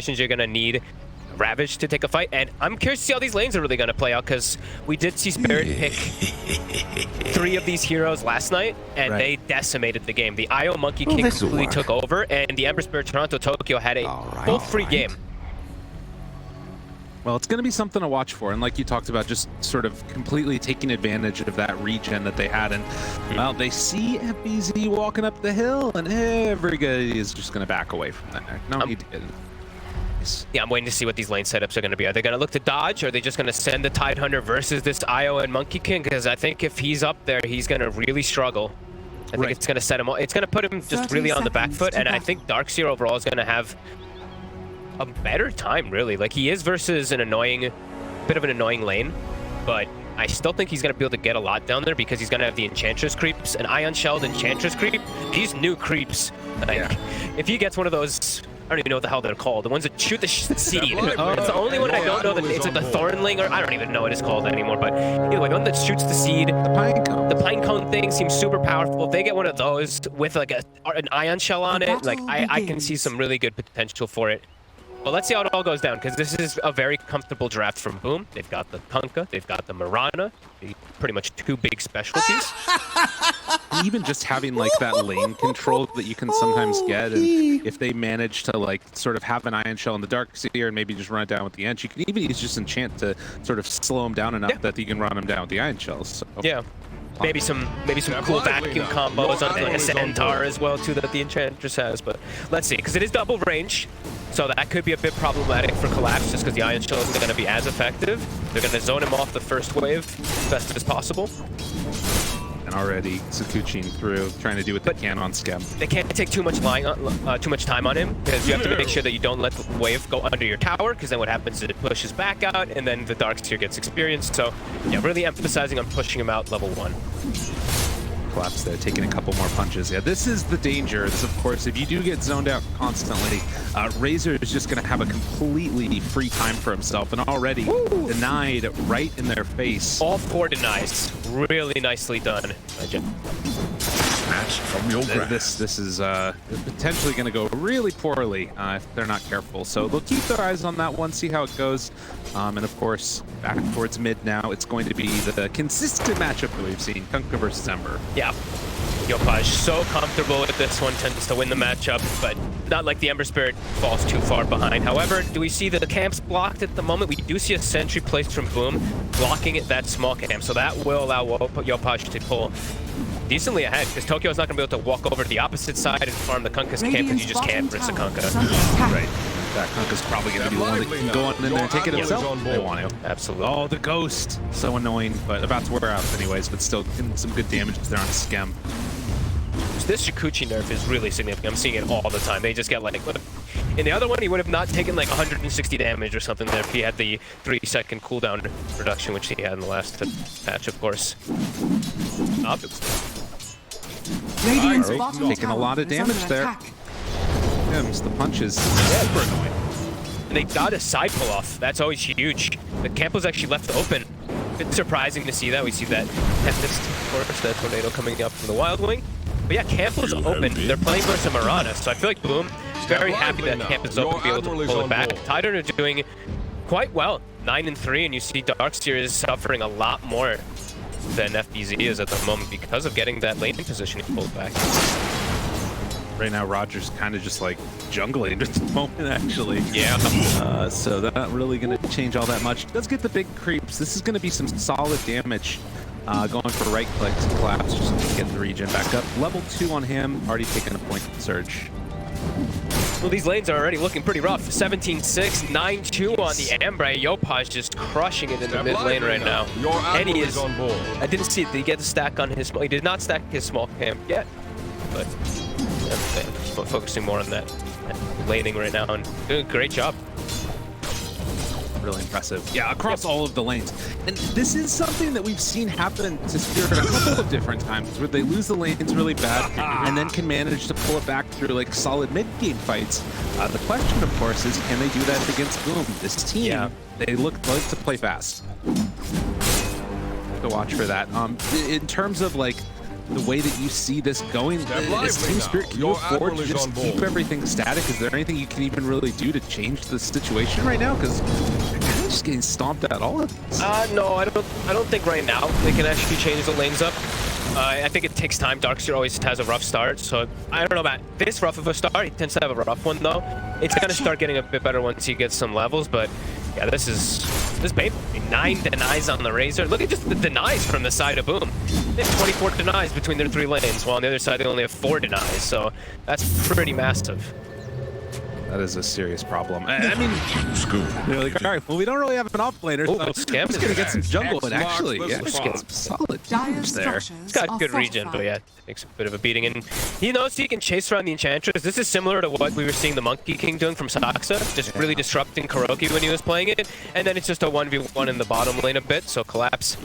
situations you're going to need Ravage to take a fight, and I'm curious to see how these lanes are really going to play out, because we did see Spirit pick 3 of these heroes last night, and they decimated the game. The IO Monkey King completely took over, and the Ember Spirit Toronto Tokyo had a full free game. Well, it's going to be something to watch for, and like you talked about, just sort of completely taking advantage of that regen that they had, and well, they see FBZ walking up the hill, and everybody is just going to back away from that. No need to get in. Yeah, I'm waiting to see what these lane setups are going to be. Are they going to look to dodge, or are they just going to send the Tidehunter versus this IO and Monkey King? Because I think if he's up there, he's going to really struggle. I think it's going to set him. It's going to put him just really on the back foot, and I think Darkseer overall is going to have a better time, really. Like, he is versus an annoying, bit of an annoying lane, but I still think he's going to be able to get a lot down there because he's going to have the Enchantress creeps, an Ion Shelled Enchantress creep. These new creeps, like, if he gets one of those, I don't even know what the hell they're called. The ones that shoot the seed. It's the only one I don't know that it's like the Thornling, or I don't even know what it's called anymore. But either way, the one that shoots the seed, the pine cone thing seems super powerful. If they get one of those with like an Ion Shell on it, like I can see some really good potential for it. Well, let's see how it all goes down, because this is a very comfortable draft from Boom. They've got the Kunkka, they've got the Marana, pretty much 2 big specialties. Even just having like that lane control that you can sometimes get, and if they manage to like sort of have an Ion Shell in the Darkseer and maybe just run it down with the Ench, you can even use just Enchant to sort of slow them down enough that you can run them down with the Ion Shells. So. Yeah. Maybe some cool vacuum combos on the Centaur as well too that the Enchantress has, but let's see, because it is double range, so that could be a bit problematic for Collapse just because the Ion Shell isn't going to be as effective. They're going to zone him off the first wave as best as possible. And already Sakuchiing through, trying to do what they can on Schem. They can't take too much time on him, because you have to make sure that you don't let the wave go under your tower, because then what happens is it pushes back out, and then the Darkseer gets experienced. So yeah, really emphasizing on pushing him out level 1. Collapse there, taking a couple more punches. Yeah, this is the danger. This, of course, if you do get zoned out constantly, Razor is just going to have a completely free time for himself, and already denied right in their face. All 4 denies. Really nicely done. From your this is potentially going to go really poorly if they're not careful. So they'll keep their eyes on that one, see how it goes. And of course, back towards mid now, it's going to be the consistent matchup that we've seen, Kunkka versus Ember. Yeah. Yopaj so comfortable with this one, tends to win the matchup, but not like the Ember Spirit falls too far behind. However, do we see the camps blocked at the moment? We do see a sentry placed from Boom, blocking that small camp, so that will allow Yopaj to pull decently ahead, because Tokyo's not going to be able to walk over to the opposite side and farm the Kunkka's camp, because you just can't rinse the Kunkka. Right. That Kunkka's probably going to be the one that can go on in there and take it himself. They want to. Absolutely. Oh, the Ghost. So annoying, but about to wear out anyways, but still getting some good damage there on Schem. This Shukuchi nerf is really significant. I'm seeing it all the time. They just get like, in the other one, he would have not taken like 160 damage or something there if he had the 3-second cooldown reduction, which he had in the last patch, of course. Taking a lot of damage there. Hims, the punches, super annoying. And they got a side pull off. That's always huge. The camp was actually left open. A bit surprising to see that. We see that Tempest, of course, that tornado coming up from the Wild Wing. But yeah, camp was open. They're playing versus Marana, so I feel like Boom is very happy that camp is open to be able to pull it back. Tidehunter are doing quite well, 9-3, and you see Darkseer is suffering a lot more than FBZ is at the moment because of getting that lane position pulled back. Right now, Roger's kind of just like jungling at the moment, actually. Yeah. So they're not really going to change all that much. Does get the big creeps. This is going to be some solid damage. Going for right clicks and Collapse just to get the regen back up. Level 2 on him, already taking a point surge. Well, these lanes are already looking pretty rough. 17-6, 9-2 on the Ember. Yopaj just crushing it in the mid lane right now. And he is on board. I didn't see it. Did he get the stack on his? He did not stack his small camp yet, but focusing more on that laning right now and doing a great job. Really impressive. Yeah, across all of the lanes. And this is something that we've seen happen to Spirit a couple of different times, where they lose the lanes really bad and then can manage to pull it back through like solid mid-game fights. The question, of course, is can they do that against Boom? This team, they like to play fast. To watch for that. In terms of like the way that you see this going? As TSpirit, can you afford to just keep everything static? Is there anything you can even really do to change the situation right now? Because they're kind of just getting stomped at all of this. No, I don't think right now they can actually change the lanes up. I think it takes time. Darkseer always has a rough start, so I don't know about this rough of a start. He tends to have a rough one though. It's gonna start getting a bit better once he gets some levels, but yeah, this is painful. 9 denies on the Razor. Look at just the denies from the side of Boom. They have 24 denies between their 3 lanes, while on the other side they only have 4 denies, so that's pretty massive. That is a serious problem. I mean, they're like, all right, well, we don't really have an off-laner, so I'm just going to get some jungle, and actually, yeah, just get some solid damage there. It's got good regen, but yeah, takes a bit of a beating. And he knows he can chase around the Enchantress. This is similar to what we were seeing the Monkey King doing from Saksa, just really disrupting Kuroki when he was playing it. And then it's just a 1v1 in the bottom lane a bit, so collapse.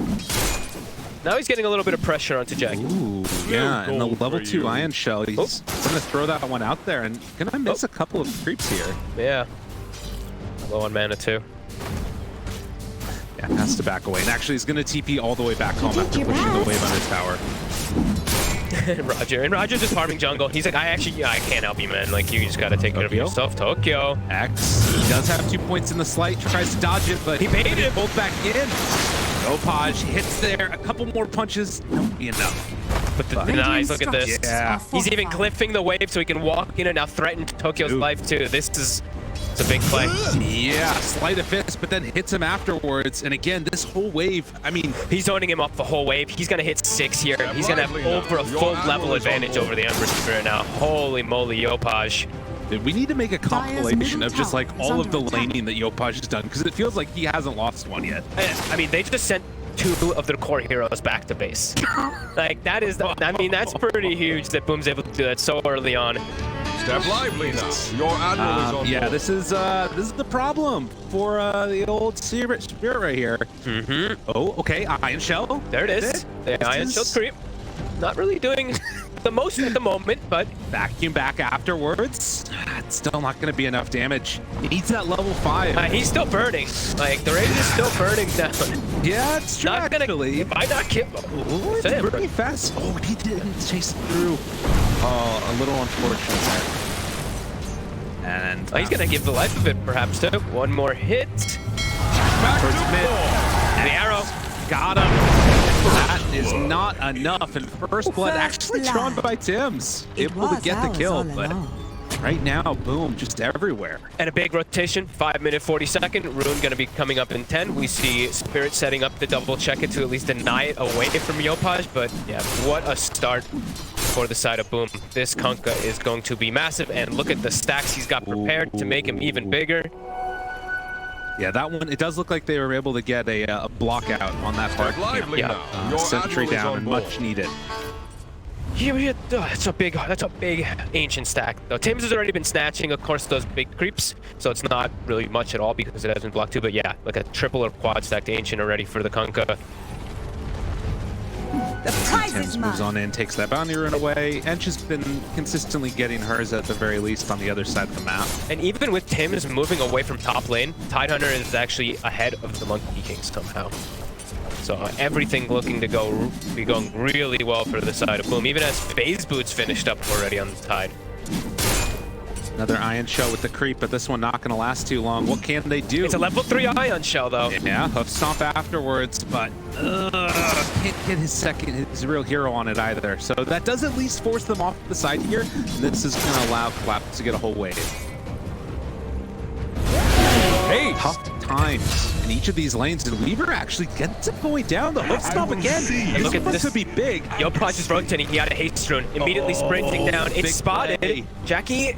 Now he's getting a little bit of pressure onto Jack. Ooh, yeah, and the level 2 Ion Shell, he's going to throw that one out there, and going to miss a couple of creeps here. Yeah. Low on mana too. Yeah, has to back away. And actually, he's going to TP all the way back home after pushing the wave on his tower. Roger. And Roger's just farming jungle. He's like, I can't help you, man. Like, you just got to take care of yourself. Tokyo. X. He does have 2 points in the slight. Tries to dodge it, but he baited it. Pulled back in. Yopaj hits there. A couple more punches. Won't be enough. But the denies, look at this. Yeah. He's even cliffing the wave so he can walk in and now threaten Tokyo's life too. It's a big play. Yeah, sleight of fist, but then hits him afterwards. And again, this whole wave, I mean, he's owning him up the whole wave. He's gonna hit 6 here. He's gonna have over a full level advantage over the Ember Spirit now. Holy moly, Yopaj. Dude, we need to make a compilation of just like all of the laning that Yopaj has done, because it feels like he hasn't lost one yet. I mean, they just sent 2 of their core heroes back to base. Like, that is, I mean, that's pretty huge that Boom's able to do that so early on. Step lively now. Your admiral is on yeah, board. this is the problem for the old Seer Spirit right here. Oh, okay, Ion Shell. There it is. The Ion Shell creep. Not really doing the most at the moment, but vacuum back afterwards. It's still not going to be enough damage. He needs that level 5. He's still burning. Like, the Rage is still burning down. Yeah, it's true, actually. It might not kill. Oh, it's pretty fast. Oh, he didn't chase it through. Oh, a little unfortunate there. And he's going to give the life of it, perhaps, too. One more hit. Towards mid. And the arrow. Got him. That is not enough. And first blood actually drawn by Tims. Able to get the kill, but right now, Boom, just everywhere. And a big rotation, 5 minute 40-second. Rune gonna be coming up in 10. We see Spirit setting up the double check it to at least deny it away from Yopaj, but yeah, what a start for the side of Boom. This Kunkka is going to be massive, and look at the stacks he's got prepared to make him even bigger. Yeah, that one, it does look like they were able to get a block out on that part. Yeah, sentry down and much needed. Yeah, that's a big ancient stack though. Tims has already been snatching, of course, those big creeps, so it's not really much at all because it hasn't blocked too. But yeah, like a triple or quad stacked ancient already for the Kunkka. Tims moves on in, takes that bounty rune away. Ench has been consistently getting hers at the very least on the other side of the map. And even with Tims moving away from top lane, Tidehunter is actually ahead of the Monkey King somehow. So everything looking to be going really well for the side of Boom, even as Phase Boots finished up already on the Tide. Another Ion Shell with the creep, but this one not going to last too long. What can they do? It's a level 3 Ion Shell, though. Yeah, Hoof Stomp afterwards, but can't get his real hero on it either. So that does at least force them off the side here. This is going to allow Collapse to get a whole wave. Hey, tough times in each of these lanes, and Weaver actually gets it going down. The Hoof Stomp again. And look at this. To be big. Yopaj is rotating. He had a haste rune. Immediately sprinting down. It's spotted. Play. Jackie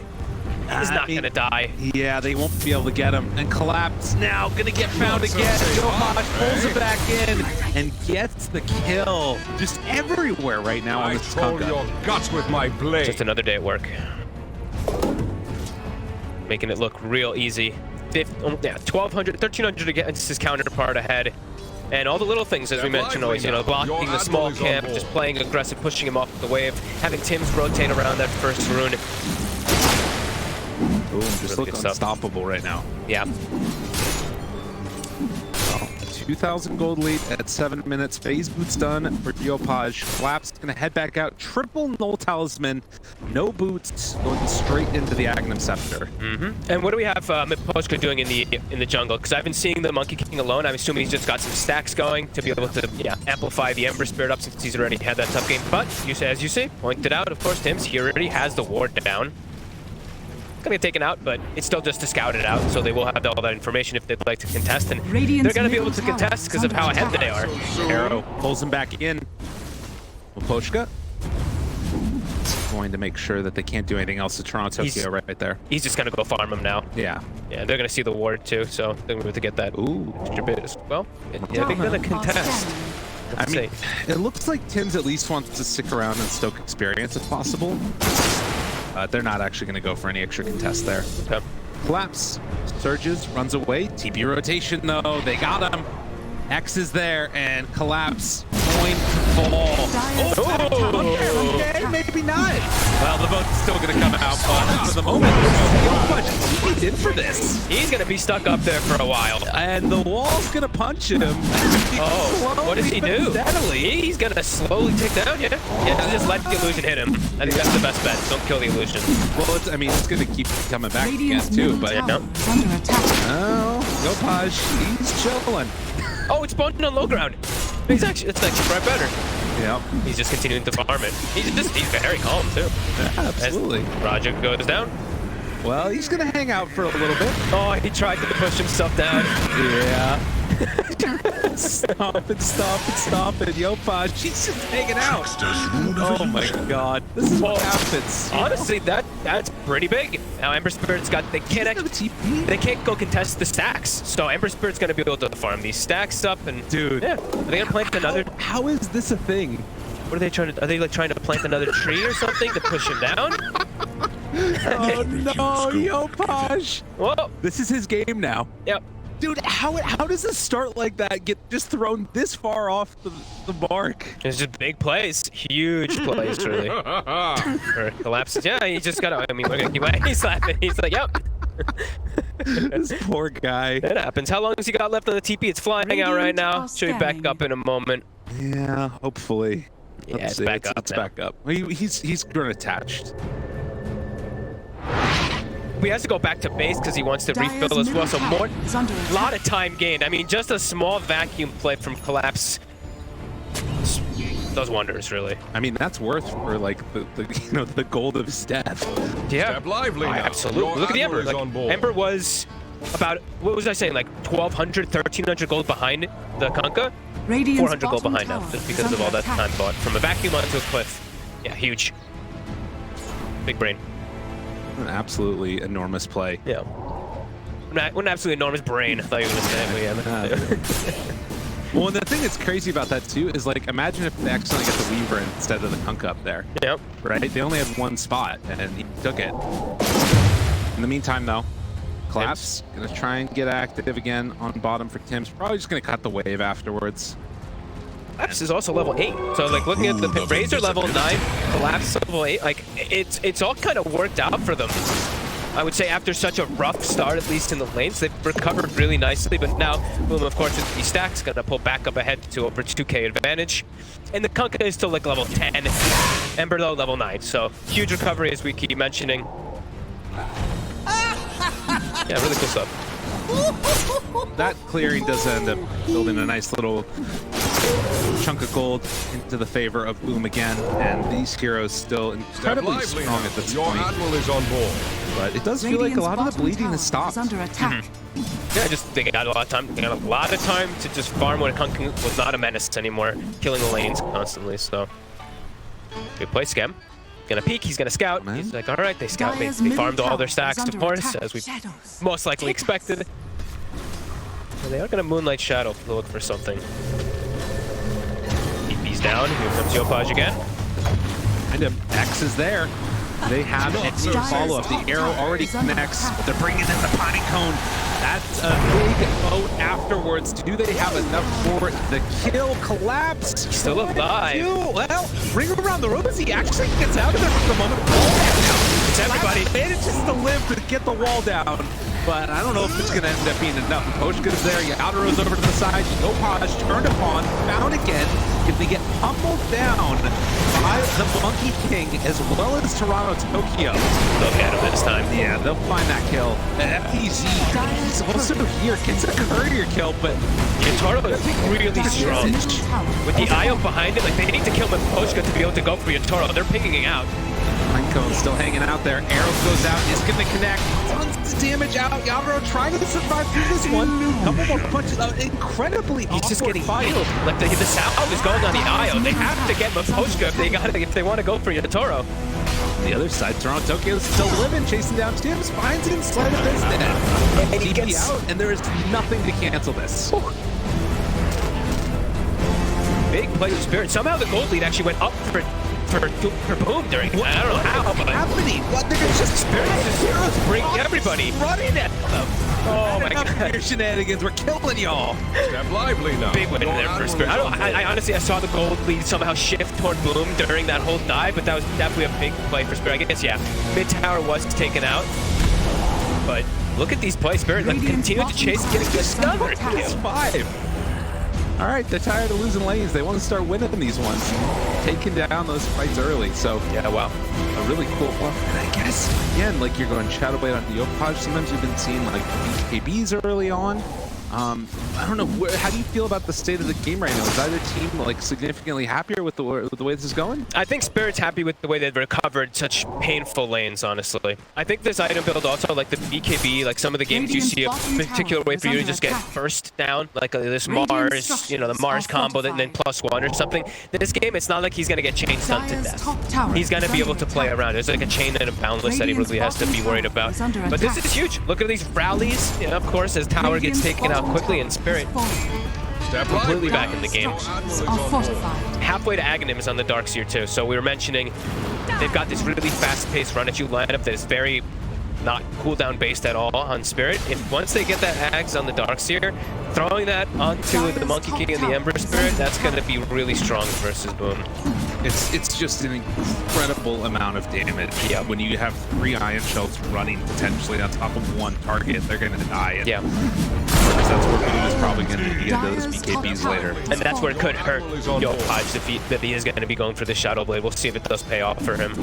is not going to die. Yeah, they won't be able to get him. And Collapse now going to get found again. Yopaj pulls it back in and gets the kill. Just everywhere right now on this Kunkka. your guts with my blade. Just another day at work. Making it look real easy. 1,200, 1,300 against his counterpart ahead. And all the little things, as we mentioned always, you know, blocking the small camp, just playing aggressive, pushing him off the wave, having Tims rotate around that first rune. Boom, just look unstoppable right now. Yeah. Well, 2,000 gold lead at 7 minutes. Phase boots done for Yopaj. Collapse gonna head back out. Triple null talisman. No boots. Going straight into the Agnum Scepter. And what do we have Poshka doing in the jungle? Because I've been seeing the Monkey King alone. I'm assuming he's just got some stacks going to be able to amplify the Ember Spirit up since he's already had that tough game. But as you say, pointed out, of course, Tim's, he already has the ward down. Gonna get taken out, but it's still just to scout it out, so they will have all that information if they'd like to contest, and they're gonna be able to contest because of how ahead they are. Arrow pulls him back in. Poshka going to make sure that they can't do anything else to Toronto Tokyo right there. He's just gonna go farm him now. Yeah, they're gonna see the ward too, so they're gonna be able to get that extra bit as well. They're gonna contest. I mean, it looks like Tim's at least wants to stick around and stoke experience if possible. They're not actually going to go for any extra contest there. Okay. Collapse, surges, runs away. TP rotation though, they got him. X is there, and Collapse going to fall. Okay, maybe not. Well, the vote's still going to come out, but for the moment, Yopaj in for this. He's going to be stuck up there for a while. And the wall's going to punch him. What does he do? Steadily. He's going to slowly tick down, yeah, just let the illusion hit him. I think that's the best bet. Don't kill the illusion. Well, I mean, it's going to keep coming back again, too, but oh, Yopaj, he's chilling. Oh, it's spawned on low ground. It's actually right better. Yep. He's just continuing to farm it. He's very calm too. Yeah, absolutely. As Roger goes down. Well, he's gonna hang out for a little bit. Oh, he tried to push himself down. Yeah. Stop it, Yopaj, she's just hanging out. Oh my god. This is what happens. Honestly, that's pretty big. Now Ember Spirit's got they can't go contest the stacks. So Ember Spirit's gonna be able to farm these stacks up and dude. Yeah. Are they gonna plant another how is this a thing? What are they trying to are they like trying to plant another tree or something to push him down? Oh no, Yopaj! Whoa. This is his game now. Yep. Dude, how does this start like that get just thrown this far off the mark? It's just big plays, huge plays, really. Or collapses. Yeah, he just got. I mean, we're gonna keep. He's laughing. He's like, yep. This poor guy. It happens. How long has he got left on the TP? It's flying out right now. Should be back up in a moment. Yeah, hopefully. Yeah, it's back up. It's back up. He's grown attached. He has to go back to base because he wants to refill as well. So a lot of time gained. I mean, just a small vacuum play from Collapse does wonders, really. I mean, that's worth for like the gold of his death. Yeah, Step lively now. Absolutely. Look at the Ember. Like, Ember was about, what was I saying, like 1,200, 1,300 gold behind the Kunkka. 400 gold behind now, just because of all that time bought from a vacuum onto a cliff. Yeah, huge. Big brain. An absolutely enormous play. Yeah. What an absolutely enormous brain, I thought you were going to say. Well, and the thing that's crazy about that, too, is, like, imagine if they accidentally get the Weaver instead of the Kunkka up there. Yep. Right? They only had one spot, and he took it. In the meantime, though, Collapse going to try and get active again on bottom for Tim's. Probably just going to cut the wave afterwards. Collapse is also level 8. So, like, looking at the Razor level 9, Collapse level 8, like, it's all kind of worked out for them. I would say after such a rough start, at least in the lanes, they've recovered really nicely. But now, Boom, of course, with these stacks, going to pull back up ahead to over 2k advantage. And the Kunkka is still, like, level 10. Ember, though, level 9. So, huge recovery, as we keep mentioning. Yeah, really cool stuff. That clearing does end up building a nice little chunk of gold into the favor of Boom again, and these heroes still incredibly strong at this point. Your admiral is on board. But it does feel like a lot of the bleeding has stopped. Under attack. Yeah, just they got a lot of time. They got a lot of time to just farm when Kunkka was not a menace anymore, killing the lanes constantly. So good play, Scam. Gonna peek, he's gonna scout. He's like, all right, they scout me. They farmed all their stacks, of course, as we most likely expected. And they are gonna Moonlight Shadow to look for something. TP's down. Here comes Yopaj again. And X is there. They have an follow-up. The arrow already connects, but they're bringing in the Pine Cone. That's a big vote afterwards. Do they have enough for the kill? Collapse. Still alive. Well, ring around the rosy actually gets out of there for the moment. It's everybody. Manages to live to get the wall down, but I don't know if it's going to end up being enough. Poshka's there, Yadaro's over to the side, Yopaj turned upon, found again. If they get pummeled down by the Monkey King as well as Toronto Tokyo, They'll get him this time. yeah, they'll find that kill. FTZ, he's also here, gets a courier kill, but Yotaro is really strong. With the IO behind it, like they need to kill Poshka to be able to go for Yotaro. They're pinging out. Pinecone's still hanging out there. Arrows goes out, is going to connect. Tons of damage out. Yadro trying to survive through this one. Couple more punches out. Incredibly He's just getting fight. healed. Like the salve is going on the IO. They have to get Poshka if they want to go for Yotaro. The other side, Toronto Tokyo's still living, chasing down Tims, finds it in spite of this. And he TP gets out, and there is nothing to cancel this. big play with Spirit. Somehow the gold lead actually went up for Boom during that. I don't know how, but happening? What? They're just Spirit is just bring everybody running at them. Oh my god. Your shenanigans, we're killing y'all. Step lively now. Big win Your there for admiral Spirit. is on I board. honestly, I saw the gold lead somehow shift toward Boom during that whole dive, but that was definitely a big play for Spirit. I guess, yeah, mid tower was taken out, but look at these plays. Spirit like, continue to chase, getting another kill. It's 5. All right, they're tired of losing lanes. They want to start winning these ones, taking down those fights early. So Yeah, wow. a really cool one. And I guess again, like you're going Shadowblade on Yopaj. Sometimes you've been seeing like BKBs early on. I don't know. How do you feel about the state of the game right now? Is either team like significantly happier with the way this is going? I think Spirit's happy with the way they've recovered such painful lanes, honestly. I think this item build also, like the BKB, like some of the games you see a particular way for you to just get first down, like this Mars, you know, the Mars combo, and then +1 or something. This game, it's not like he's going to get chain stunned to death. He's going to be able to play around. There's like a chain and a boundless that he really has to be worried about. But this is huge. Look at these rallies, you know, of course, as tower gets taken out quickly, and Spirit Step completely lively back now. in the game. Your admiral is on board. Halfway to Aghanims on the Dark Seer too. So we were mentioning they've got this really fast-paced run-at-you lineup that is very not cooldown based at all on Spirit. If once they get that Ags on the Dark Seer, throwing that onto the Monkey King and the Ember Spirit, that's going to be really strong versus Boom. It's just an incredible amount of damage. Yeah. When you have 3 ion shells running potentially on top of 1 target, they're going to die. And Yeah, that's where Boom is probably going to be into those BKBs later. and that's where it could hurt Yopaj if he is going to be going for the Shadow Blade. We'll see if it does pay off for him.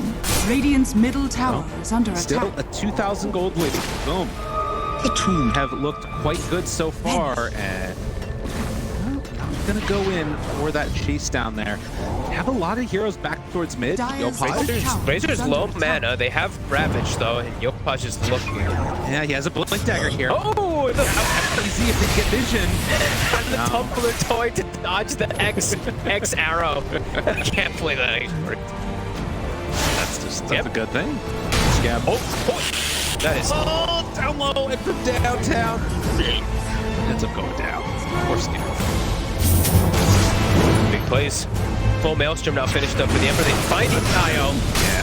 Radiant's middle tower is under Still attack. a 2,000 gold lead. Boom. The team have looked quite good so far, and not gonna go in for that chase down there. Have a lot of heroes back towards mid. Yopaj. Razor's low mana. They have Ravage though, and Yopaj is looking. Yeah, he has a blink dagger here. Oh, the Easy if they get vision. the tumbler toy to dodge the X arrow. I can't play that anymore. That's Yep. a good thing. Scab. Oh, that is. Oh, down low and from downtown. Ends up going down. Of course, Big plays. Full Maelstrom now finished up for the Ember. They find Io.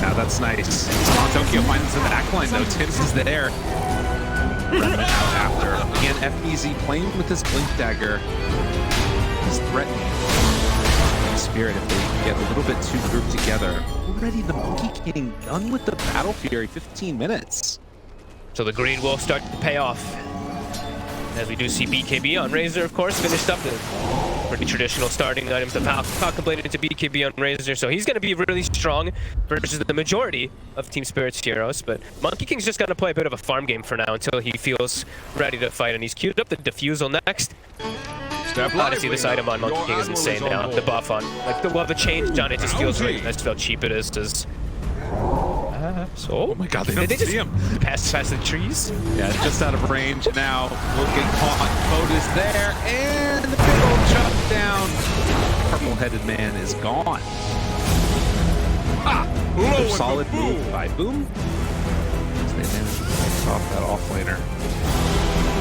yeah, that's nice. Tokyo finds the backline though. Tims is there. Remnant out after. Again, FBZ playing with this blink dagger. He's threatening Spirit if they get a little bit too grouped together. Already the Monkey King done with the Battle Fury. 15 minutes. So the green will start to pay off. As we do see BKB on Razor, of course, finished up the pretty traditional starting items of how contemplated to BKB on Razor. So he's going to be really strong versus the majority of Team Spirit's heroes. But Monkey King's just going to play a bit of a farm game for now until he feels ready to fight. And he's queued up the Diffusal next. Step Honestly, lively this now. item on Monkey Your King is admiral insane on now. board. The buff on, like, the change on it just feels really nice how cheap it is. Oh my god, they just see him. pass the trees. Yeah, just out of range now. We'll get caught. Boat is there, and the big old chop down. Purple-headed man is gone. Another with solid the boom. move by Boom. As they manage to pick off that offlaner.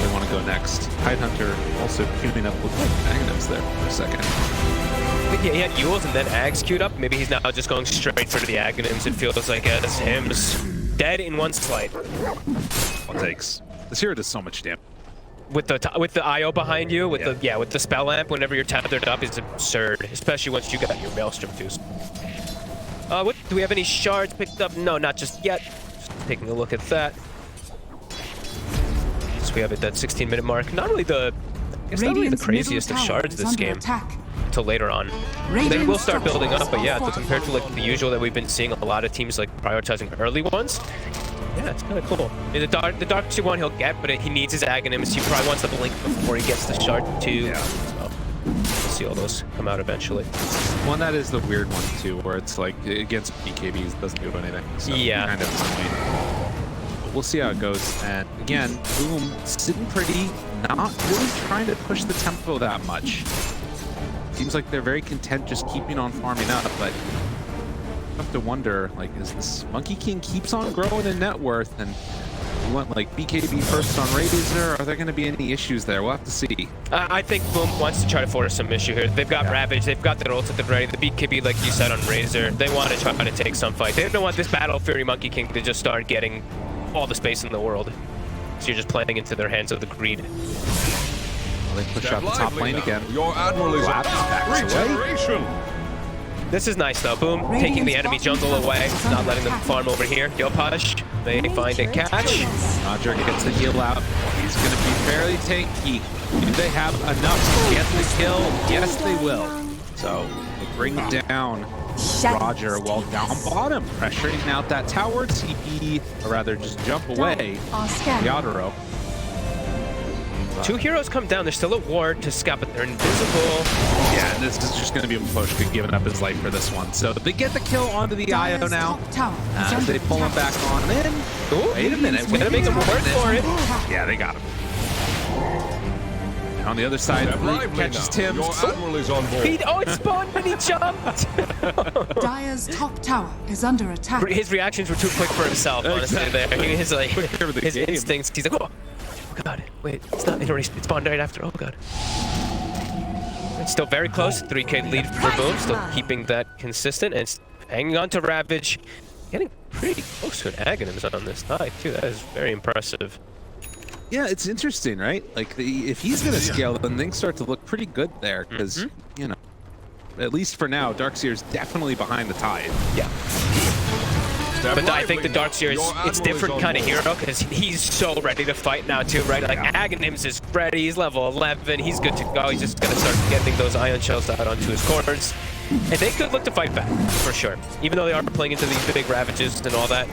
They want to go next. Tidehunter also queuing up with Magnums there for a second. I think he had Yules and then Ags queued up. Maybe he's now just going straight for the Aghanims. It feels like as him's dead in one slight. What takes? This hero does so much damage. With the IO behind you, with the spell lamp, whenever you're tethered up, is absurd. Especially once you got your Maelstrom too. Do we have any shards picked up? No, not just yet. taking a look at that. So we have it at 16-minute mark. Not really the craziest of shards this game until later on. They will start building up, but yeah, compared to like the usual that we've been seeing a lot of teams like prioritizing early ones. Yeah, it's kind of cool. The Dark Seer one he'll get, but he needs his Aghanims. He probably wants the blink before he gets the shard too. Yeah. So we'll see all those come out eventually. One that is the weird one too, where it's like against BKBs doesn't do anything. So yeah. Kind of we'll see how it goes. And again, Boom sitting pretty, not really trying to push the tempo that much. Seems like they're very content just keeping on farming up, but I have to wonder, like, is this Monkey King keeps on growing in net worth, and you want like BKB first on Razor? Are there going to be any issues there? We'll have to see. I think Boom wants to try to force some issue here. They've got Ravage, they've got their ultimate ready. The BKB, like you said on Razor, they want to try to take some fight. They don't want this Battle Fury Monkey King to just start getting all the space in the world. So you're just playing into their hands of the greed. Well, they push out the top lane again. Your admiral is regeneration. This is nice though. Boom, taking the enemy jungle away, not letting them farm over here. Yopaj, they find a catch. Roger gets the heal out. He's going to be fairly tanky. Do they have enough to get the kill? Yes, they will. So they bring down Roger while down bottom, pressuring out that tower TP, or rather just jump away. Yadaro. 2 heroes come down. They're still at ward to scout, but they're invisible. Yeah, and this is just going to be Miposhka giving up his life for this one. So they get the kill onto the IO now. As they pull him back on in. Ooh, wait a minute. We're going to make him work for it. Yeah, they got him. On the other side, catches Tim. Your admiral is on board. It spawned when he jumped. Dire's top tower is under attack. His reactions were too quick for himself, honestly. Exactly. There, his like his game. instincts. He's like, oh god, wait, it's not. It already spawned right after. Oh god. It's still very close. 3K lead for Boom. Still keeping that consistent and hanging on to Ravage. Getting pretty close to an Aghanims on this tie too. That is very impressive. Yeah, it's interesting, right? Like, if he's going to scale, then things start to look pretty good there, because, you know, at least for now, Darkseer's definitely behind the tide. Yeah. But I think the Darkseer is, it's different kind of hero, because he's so ready to fight now too, right? Like, Aghanims is ready, he's level 11, he's good to go. He's just going to start getting those ion shells out onto his corners. And they could look to fight back, for sure. Even though they are playing into these big Ravages and all that.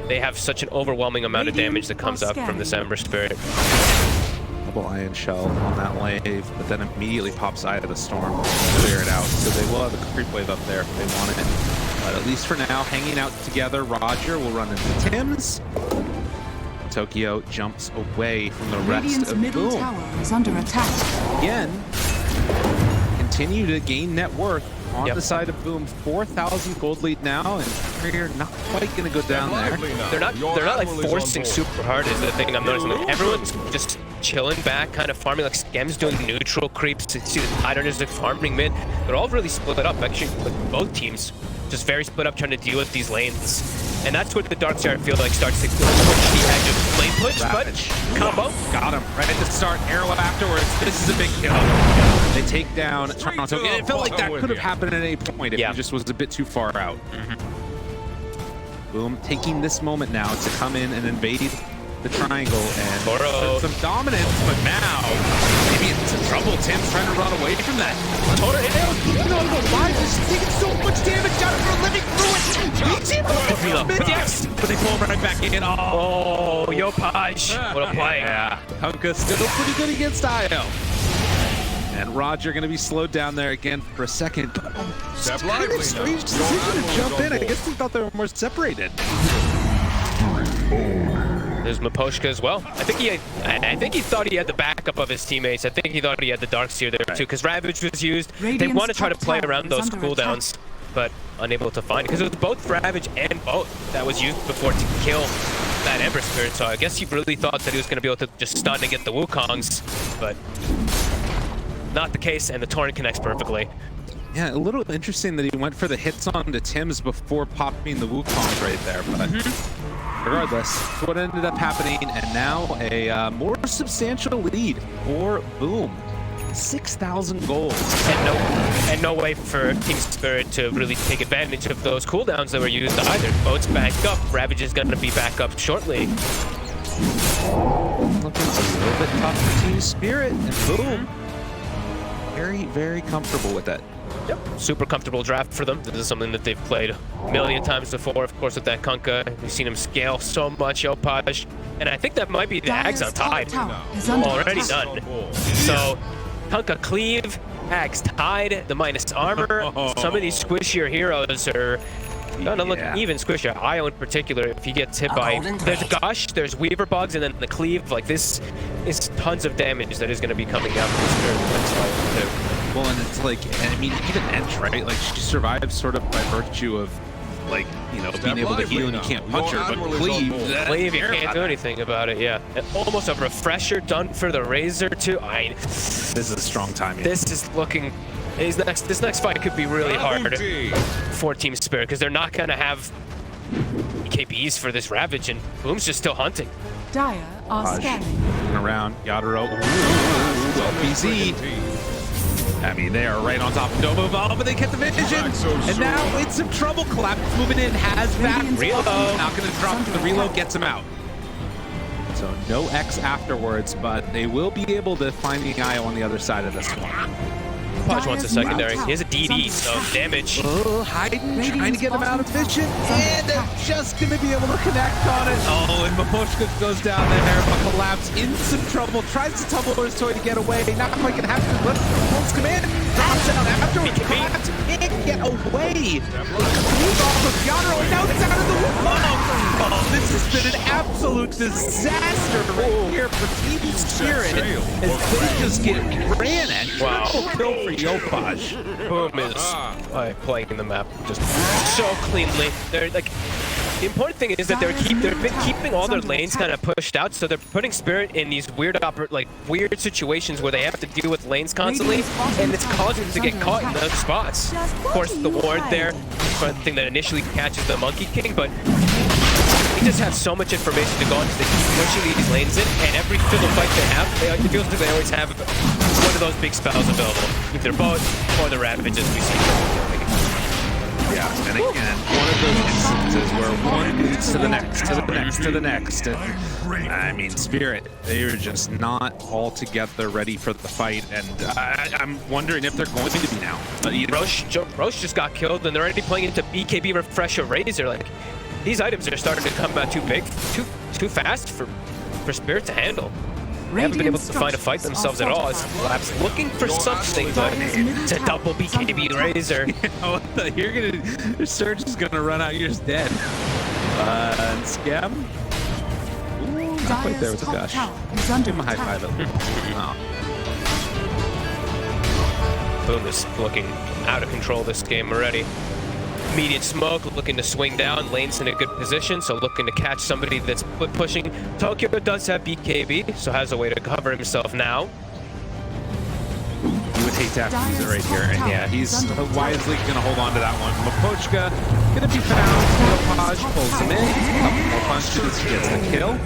They have such an overwhelming amount of damage that comes out from this Ember Spirit. Double ion shell on that wave, but then immediately pops Eye of the Storm to clear it out. So they will have a creep wave up there if they want it. But at least for now, hanging out together, Roger will run into Tim's. Tokyo jumps away from the rest of middle Boom. tower is under attack. Again, continue to gain net worth. On the side of Boom, 4,000 gold lead now, and we're not quite going to go down there. They're not like forcing super hard is the thing I'm noticing. Like, everyone's just chilling back, kind of farming. Like Skem's doing neutral creeps to see the Tiders are farming mid. They're all really split up. Actually, like both teams just very split up trying to deal with these lanes. And that's what the Darkseer I feel like starts to push the edge of lane push, but combo. Got him right at the start, arrow afterwards. This is a big kill. They take down Toronto. And it felt like that could have happened at any point if he just was a bit too far out. Boom, taking this moment now to come in and invade the triangle and put some dominance, but now maybe it's some trouble. Tim's trying to run away from that. Tornado, just taking so much damage out of her, living through it. Yes, but they pull him right back in. Oh, Yopaj, what a play. Yeah, Kunkka still pretty good against Io. And Roger going to be slowed down there again for a second. But it's kind of strange decision to jump in. I guess they thought they were more separated. There's Miposhka as well. I think he thought he had the backup of his teammates. I think he thought he had the Darkseer there too, because Ravage was used. They want to try to play around those cooldowns, but unable to find it, because it was both Ravage and both that was used before to kill that Ember Spirit. So I guess he really thought that he was going to be able to just stun and get the Wukongs, but not the case, and the Torrent connects perfectly. Yeah, a little interesting that he went for the hits on the Tims before popping the Wukongs right there, but regardless, what ended up happening, and now a more substantial lead for Boom. 6,000 gold. And no way for TSpirit to really take advantage of those cooldowns that were used either. Boat's back up. Ravage is going to be back up shortly. Looking a little bit tough for TSpirit, and boom. Very, very comfortable with that. Yep, super comfortable draft for them. This is something that they've played a million times before, of course, with that Kunkka. We've seen him scale so much, Yopaj. And I think that might be the Ags on Tide. Already done. So, Kunkka cleave, Ags Tide, the minus armor. Some of these squishier heroes are gonna look even squishier. Io in particular, if he gets hit by... There's Gush, there's Weaver Bugs, and then the cleave. Like, this is tons of damage that is going to be coming out from Spirit next fight, too. Well, and it's like, I mean, even Edge, right? Like, she survives sort of by virtue of, like, you know, being able to heal and you can't punch her, but cleave, you can't do anything about it, yeah. And almost a refresher done for the Razor, too. This is a strong time. Yeah. This is looking... This next fight could be really hard for TSpirit, because they're not going to have KBs for this Ravage, and Boom's just still hunting. Dire are scanning. Around, Yadaro. BZ. I mean, they are right on top of Nova Evolve, but they get the vision. And now it's some trouble. Collapse moving in, has that reload. Not going to drop the reload, gets him out. So no X afterwards, but they will be able to find the IO on the other side of this one. Yopaj wants a secondary. He has a DD, so damage. Hiding, trying to get him out of vision, and they're just going to be able to connect on it. Oh, and Maposhka goes down there, but Collapse in some trouble, tries to tumble his toy to get away. Not quite going to happen. Let Pulse come in, drops down afterwards. Collapse can't get away. Move off of Yadro, and now it's out of the wall. Oh, this has been an absolute disaster right here for TSpirit as they just get ran at. Wow. Kill for Yopaj. Boom is playing the map just so cleanly. They're like, the important thing is that they've been keeping all their lanes kind of pushed out, so they're putting Spirit in these weird situations where they have to deal with lanes constantly, and it's causing them to get caught in those spots. Of course, the ward there, the thing that initially catches the Monkey King, but they just have so much information to go on because they keep pushing these lanes in, and every fiddle fight they have, it feels like they always have one of those big spells available. Either both or the Ravage, as we see. Yeah, and again, one of those instances where one leads to the next, to the next, to the next. And, I mean, Spirit, they're just not altogether ready for the fight, and I'm wondering if they're going to be now. Roche just got killed, and they're already playing into BKB Refresher Razor. Like, these items are starting to come out too big, too fast for Spirit to handle. They haven't been able to find a fight themselves at all. It's Collapse looking for something, but it's a double BKB Razor. Your Surge is gonna run out. You're just dead. And Scam. Ooh, not quite there with the Gush. Give him a high five. Boom is looking out of control this game already. Immediate smoke, looking to swing down. Lane's in a good position, so looking to catch somebody that's pushing. Tokyo does have BKB, so has a way to cover himself now. You would hate to have to use it right here, and yeah, he's wisely going to hold on to that one. Mapochka going to be found. Yopaj pulls him in. A couple more punches, gets the kill.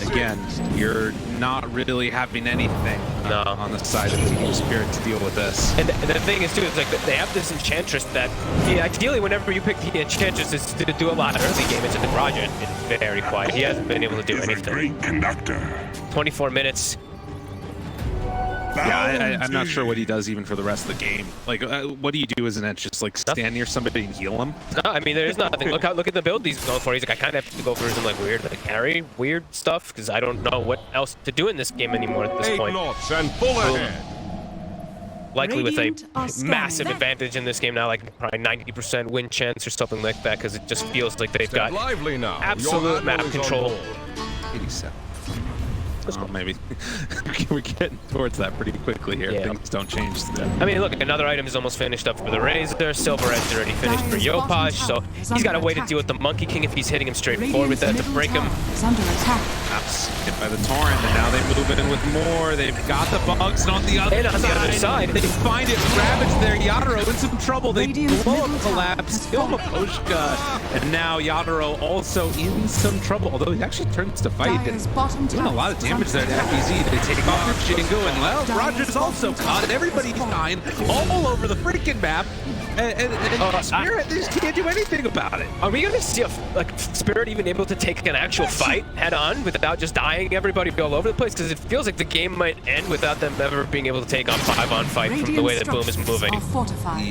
Again, you're not really having anything on the side of TSpirit to deal with this. And the thing is, too, is like they have this Enchantress that, ideally, whenever you pick the Enchantress, is to do a lot of early game. It's in the Roger, and very quiet. He hasn't been able to do anything. 24 minutes. Yeah, I'm not sure what he does even for the rest of the game. Like, what do you do as an edge? Just like stand near somebody and heal him? No, I mean, there's nothing. Look at the build he's going for. He's like, I kind of have to go for some like weird, like carry weird stuff because I don't know what else to do in this game anymore at this point. And full ahead. Likely with a massive advantage in this game now, like probably 90% win chance or something like that, because it just feels like they've got absolute map control. 87. Oh, maybe we're getting towards that pretty quickly here. Yeah. Things don't change. I mean, look, another item is almost finished up for the Razor. Silver Edge already finished for Yopaj, so he's got a way to deal with the Monkey King if he's hitting him straight forward with that to break him. Perhaps hit by the Torrent, and now they move in with more. They've got the bugs, and on the other side, they find it. Ravage there. Yadro in some trouble. They blow up Collapse, kill Mapochka, and now Yadro also in some trouble. Although he actually turns to fight and doing a lot of damage. damage there to FBZ. They take off their Jingo, and well, Roger's also caught, and everybody's dying all over the freaking map. And Spirit, they just can't do anything about it. Are we gonna see Spirit even able to take an actual fight head on without just dying everybody all over the place? Because it feels like the game might end without them ever being able to take on 5-on fight from the way that Boom is moving.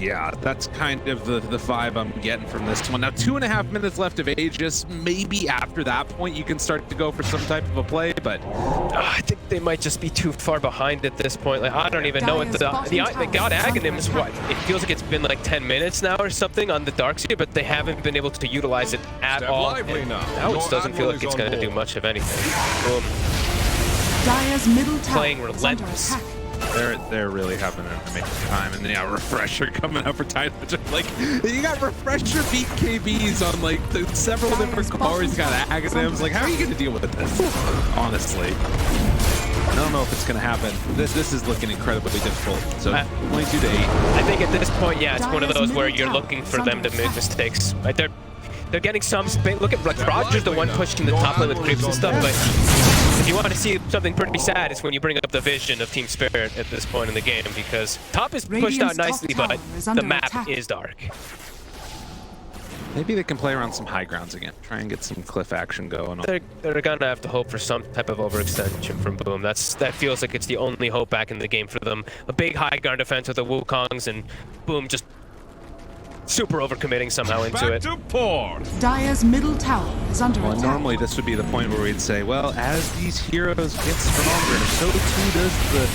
Yeah, that's kind of the vibe I'm getting from this one. Now 2.5 minutes left of Aegis. Maybe after that point you can start to go for some type of a play, but I think they might just be too far behind at this point. Like, I don't even know what they got Aghanim is what? It feels like it's been like 10 minutes now or something on the Dark Seer, but they haven't been able to utilize it at all. Now it doesn't feel like it's going to do much of anything. Boom. Dire's middle tower Playing relentless. They're really having an amazing time, and yeah, Refresher coming up for title. Like, you got Refresher beat KBs on like several different cars. You got Aghanims. Like, how are you going to deal with this? Honestly, I don't know if it's going to happen. This is looking incredibly difficult. So 22 to 8. I think at this point, yeah, it's one of those where you're looking for them to make mistakes. Like they're getting some space. Look at like Roger's the one pushing the top lane with creeps and stuff, but if you want to see something pretty sad, it's when you bring up the vision of Team Spirit at this point in the game, because top is pushed out nicely, but the map is dark. Maybe they can play around some high grounds again. Try and get some cliff action going. They're gonna have to hope for some type of overextension from Boom. That feels like it's the only hope back in the game for them. A big high ground defense with the Wukongs, and Boom just super overcommitting somehow into it. Dire's middle tower is under attack. Normally this would be the point where we'd say, well, as these heroes get stronger, so too does the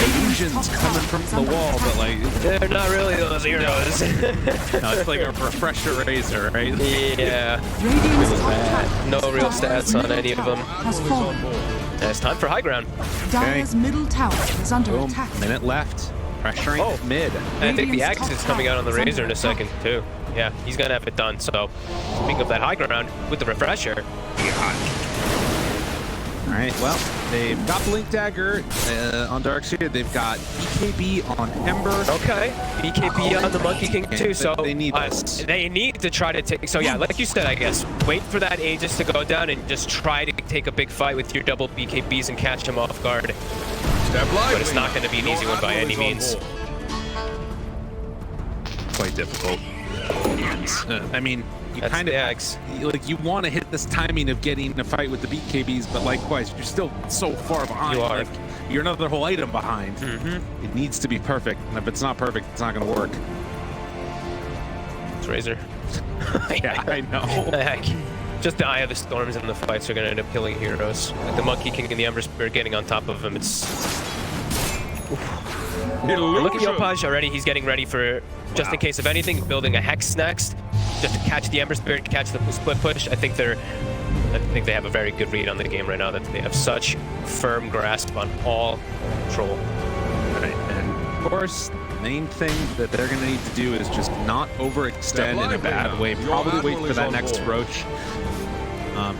illusions coming from the wall, but like... They're not really those heroes. No, it's like a Refresher Razor, right? Yeah. No real stats on any of them. Yeah, it's time for high ground. Dire's middle tower is under Boom. attack. Minute left. Pressuring mid. And I think the Axe is coming out on the Razor in a second, too. Yeah, he's going to have it done. So, speaking of that high ground, with the Refresher. All right, well, they've got Blink Dagger on Dark Seer. They've got BKB on Ember. Okay, BKB on the Monkey King, too. So, they need this. They need to try to take... So, yeah, like you said, I guess, wait for that Aegis to go down and just try to take a big fight with your double BKBs and catch them off guard. But it's not going to be an easy one by any means. Quite difficult. I mean, you kind of like you want to hit this timing of getting a fight with the BKBs, but likewise, you're still so far behind. You are. Like, you're another whole item behind. It needs to be perfect, and if it's not perfect, it's not going to work. It's Razor. Yeah, I know. Just the Eye of the Storms and the fights are going to end up killing heroes. Like the Monkey King and the Ember Spirit getting on top of him, it's... Look at Yopaj already, he's getting ready for, just in case of anything, building a Hex next, just to catch the Ember Spirit, catch the split push. I think they have a very good read on the game right now, that they have such firm grasp on all control. Right, and of course, the main thing that they're going to need to do is just not overextend in a bad way. Probably wait for that next Roach.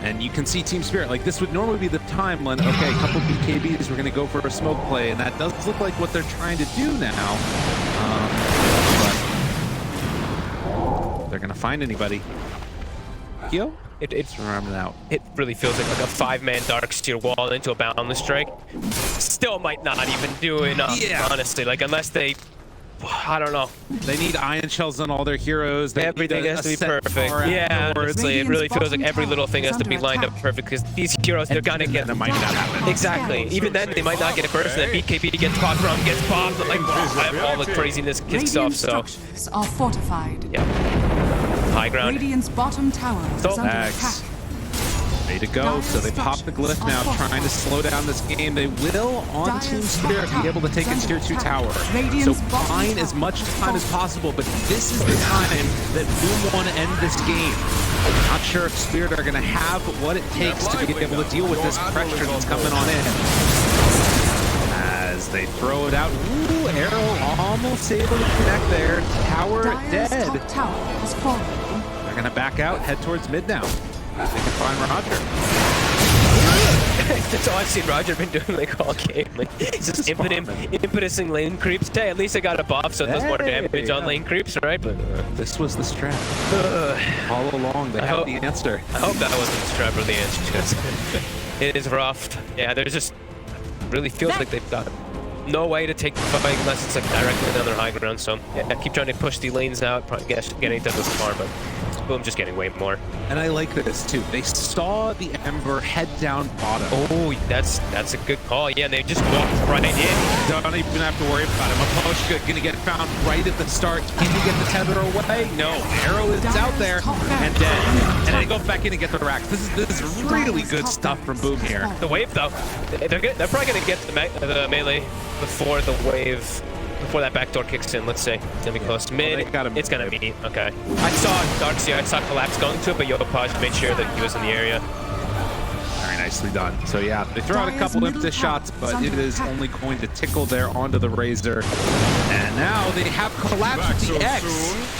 And you can see Team Spirit, like this would normally be the time when, okay, a couple BKBs, we're going to go for a smoke play, and that does look like what they're trying to do now. But they're going to find anybody. Yo? It's running out. It really feels like a 5-man Dark Seer wall into a Boundless Strike. Still might not even do enough, honestly. Like, unless they... I don't know. They need Ion Shells on all their heroes. Everything has to be perfect. Yeah, honestly, it really feels like every little thing has to be lined up perfect, because these heroes, they're gonna get... That might not happen. Exactly. Even then, they might not get a burst, and then BKB gets popped from, gets popped, but like, all the craziness kicks off, so... structures are fortified. Yeah. High ground. Radiant's bottom tower is under attack. Ready to go, so they pop the glyph now, trying to slow down this game. They will, on Team Spirit, be able to take a tier 2 tower. So buying as much time as possible, but this is the time that Boom want to end this game. Not sure if Spirit are going to have what it takes to be able to deal with this pressure that's coming on in. As they throw it out, ooh, arrow almost able to connect there. Tower dead. They're going to back out, head towards mid now. They can find Roger. That's all I've seen Roger been doing like all game. Like, he's just impetusing lane creeps. Hey, at least I got a buff, so it does more damage on lane creeps, right? But this was the strat. All along, they had the answer. I hope that wasn't the strat or the answer. It is rough. Yeah, there's just really feels like they've got no way to take the fight unless it's like directly on their high ground. So yeah, keep trying to push the lanes out. Probably getting to this far, but Boom just getting way more. And I like this too. They saw the Ember head down bottom. Oh, that's a good call. Yeah, and they just walked right in. Don't even have to worry about him. Aposhka gonna get found right at the start. Can he get the tether away? No. Arrow is out there and dead. And then he goes back in and get the racks. This is really good stuff from Boom here. The wave though, they're probably gonna get the melee before the wave. Before that backdoor kicks in, let's say. It's gonna be close. Mid, it's gonna be. Okay. I saw Darkseer, I saw Collapse going to it, but Yopaj made sure that he was in the area. Very nicely done. So yeah, they throw out a couple impetus shots, but it is only going to tickle there onto the Razor. And now they have Collapse with the X.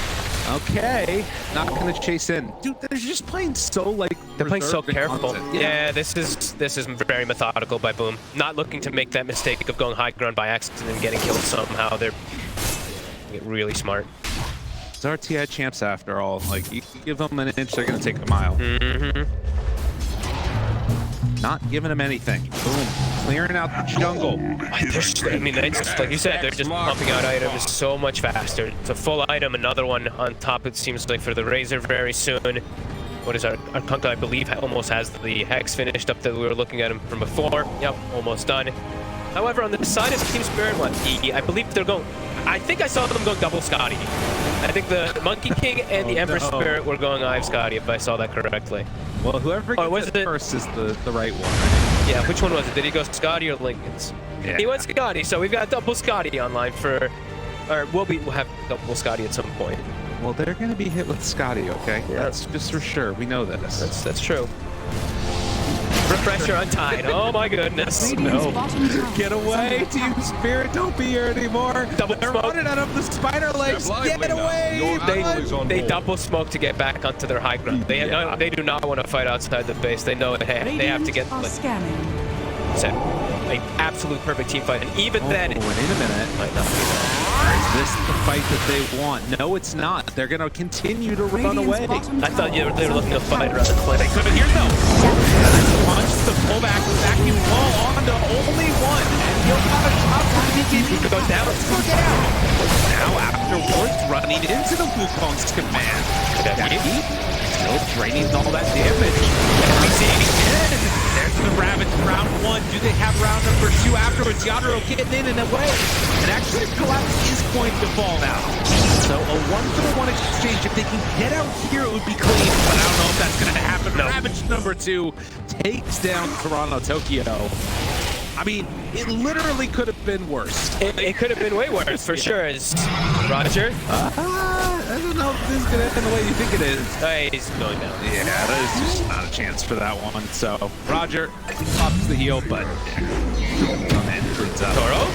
Okay, not gonna chase in. Dude, they're just playing so like they're playing so careful. Yeah, this is very methodical by Boom. Not looking to make that mistake of going high ground by accident and getting killed somehow. They're really smart. It's RTI champs after all. Like you give them an inch, they're gonna take a mile. Not giving them anything. Boom, clearing out the jungle. I mean, it's, like you said, they're just pumping out items so much faster. It's a full item, another one on top, it seems like, for the Razor very soon. What is our Kunkka, I believe, almost has the Hex finished up that we were looking at him from before. Yep, almost done. However, on the side of TSpirit, I believe they're going... I think I saw them going double Scotty. I think the Monkey King and the Ember Spirit were going Ive Scotty, if I saw that correctly. Well, whoever gets it first is the right one. Yeah, which one was it? Did he go Scotty or Lincoln's? Yeah. He went Scotty, so we've got double Scotty online for... Or we'll have double Scotty at some point. Well, they're going to be hit with Scotty, okay? Yeah. That's just for sure. We know this. That's true. Refresher untied. Oh my goodness. No. Get away, TSpirit. Don't be here anymore. Double They're smoke. running out of the spider legs. Get away. They double smoke to get back onto their high ground. They do not want to fight outside the base. They know they have to get set an absolute perfect team fight. And even then, wait a minute. Might not be that. Is this the fight that they want? No, it's not. They're going to continue to run away. I thought they were looking to fight around the cliff. They couldn't hear though. Punch the pullback, vacuum ball onto only one. And Yopaj up for the BKB goes down. Look out. Now afterwards, running into the Wukong's command. Jackie still draining all that damage. We see again. There's the Ravage round one. Do they have round number two afterwards? Yadro getting in and away. And actually, Collapse is going to fall now. So a 1-for-1 exchange. If they can get out here, it would be clean. But I don't know if that's going to happen. No. Ravage number two takes down Toronto Tokyo. I mean, it literally could have been worse. It could have been way worse, for sure. Roger? I don't know if this is going to end the way you think it is. He's going down. Yeah, there's just not a chance for that one. So, Roger pops the heel, but Toro?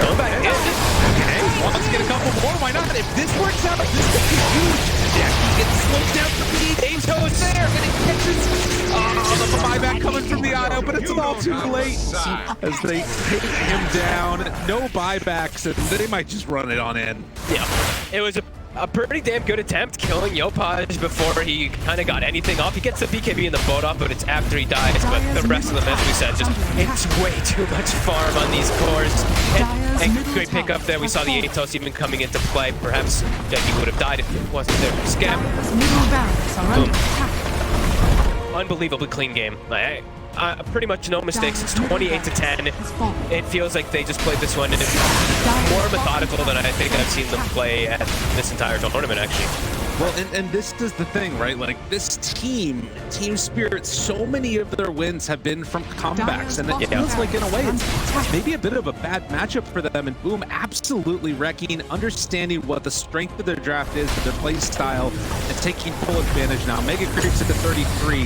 Going back in. Okay, wants to get a couple more. Why not? If this works out, this could be huge. Jackie gets slowed down from the Angel is there, and it catches the buyback coming from the auto, but it's all too late as they take him down. No buybacks, and they might just run it on in. Yeah, it was a pretty damn good attempt killing Yopaj before he kind of got anything off. He gets the BKB in the boat off, but it's after he dies. But the rest of them, as we said, just it's way too much farm on these cores. And great pickup there. We saw the Atos even coming into play. Perhaps he would have died if it wasn't there for Scam. Unbelievably clean game. Pretty much no mistakes. It's 28-10. It feels like they just played this one more methodical than I think I've seen them play at this entire tournament, actually. Well, and this is the thing, right? Like, this TSpirit, so many of their wins have been from comebacks, and it feels like, in a way, it's maybe a bit of a bad matchup for them, and Boom absolutely wrecking, understanding what the strength of their draft is, their play style, and taking full advantage now. Mega creeps into 33.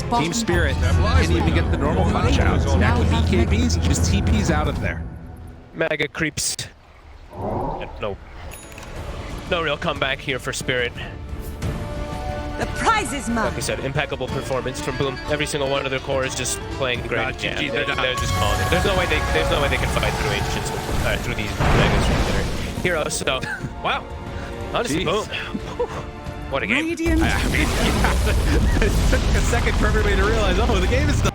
TSpirit can't even get the normal punch out. Now with BKBs, just TPs out of there. Mega creeps. No real comeback here for Spirit. The prize is mine. Like I said, impeccable performance from Boom. Every single one of their core is just playing great. GG, they're just calling it. There's no way they can fight through Ancients, through these Megas that are heroes. So, wow. Honestly, Boom. What a game. Radiant. I mean, it took a second for everybody to realize, oh, the game is done.